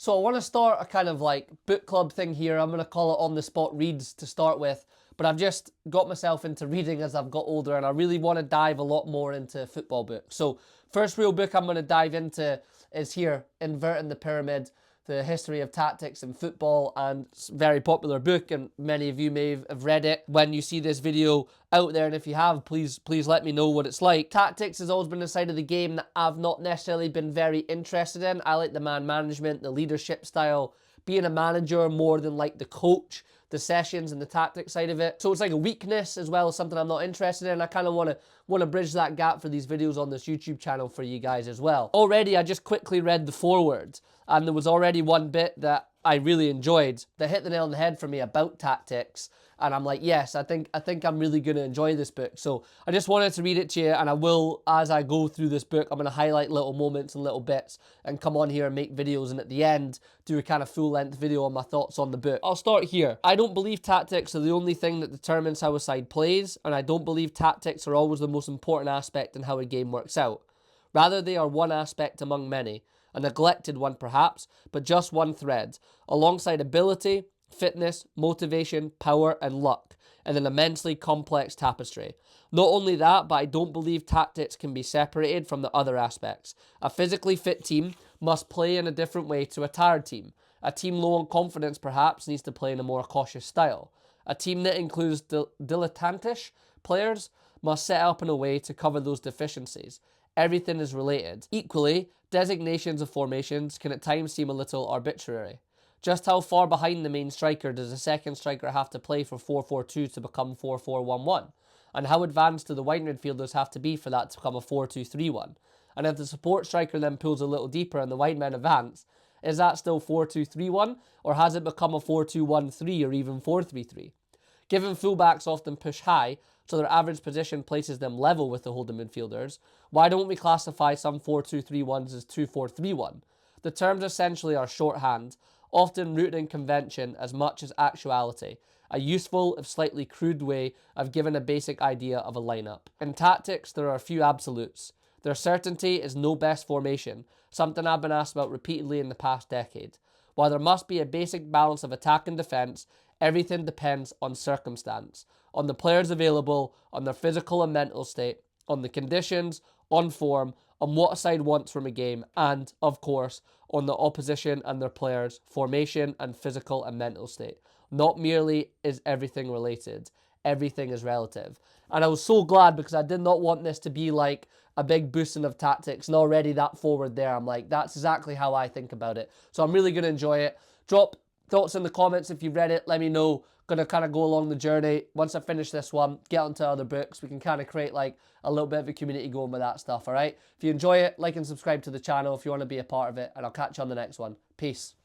So I want to start a kind of like book club thing here. I'm going to call it on the spot reads to start with, but I've just got myself into reading as I've got older, and I really want to dive a lot more into football books. So first real book I'm going to dive into is here, Inverting the Pyramid, the history of tactics in football, and it's a very popular book, and many of you may have read it when you see this video out there, and if you have, please let me know what it's like. Tactics has always been a side of the game that I've not necessarily been very interested in. I like the man management, the leadership style, being a manager more than like the coach, the sessions and the tactics side of it. So it's like a weakness as well as something I'm not interested in. I kind of want to bridge that gap for these videos on this YouTube channel for you guys as well. Already, I just quickly read the foreword, and there was already one bit that I really enjoyed that hit the nail on the head for me about tactics. And I'm like, yes, I think I'm really going to enjoy this book. So I just wanted to read it to you, and I will, as I go through this book, I'm going to highlight little moments and little bits and come on here and make videos, and at the end, do a kind of full-length video on my thoughts on the book. I'll start here. I don't believe tactics are the only thing that determines how a side plays, and I don't believe tactics are always the most important aspect in how a game works out. Rather, they are one aspect among many, a neglected one perhaps, but just one thread, alongside ability, fitness, motivation, power, and luck, in an immensely complex tapestry. Not only that, but I don't believe tactics can be separated from the other aspects. A physically fit team must play in a different way to a tired team. A team low on confidence perhaps needs to play in a more cautious style. A team that includes dilettantish players must set up in a way to cover those deficiencies. Everything is related. Equally, designations of formations can at times seem a little arbitrary. Just how far behind the main striker does the second striker have to play for 4-4-2 to become 4-4-1-1? And how advanced do the wide midfielders have to be for that to become a 4-2-3-1? And if the support striker then pulls a little deeper and the wide men advance, is that still 4-2-3-1, or has it become a 4-2-1-3 or even 4-3-3? Given fullbacks often push high, so their average position places them level with the holding midfielders, why don't we classify some 4-2-3-1s as 2-4-3-1? The terms essentially are shorthand, often rooted in convention as much as actuality, a useful, if slightly crude way of giving a basic idea of a lineup. In tactics, there are a few absolutes. Their certainty is no best formation, something I've been asked about repeatedly in the past decade. While there must be a basic balance of attack and defence, everything depends on circumstance, on the players available, on their physical and mental state, on the conditions, on form, on what a side wants from a game, and, of course, on the opposition and their players' formation and physical and mental state. Not merely is everything related, everything is relative. And I was so glad, because I did not want this to be like a big boosting of tactics, and already that forward there, I'm like, that's exactly how I think about it. So I'm really going to enjoy it. Drop thoughts in the comments if you've read it, let me know. Gonna kind of go along the journey. Once I finish this one, get onto other books, we can kind of create like a little bit of a community going with that stuff, all right? If you enjoy it, like and subscribe to the channel if you want to be a part of it, and I'll catch you on the next one. Peace.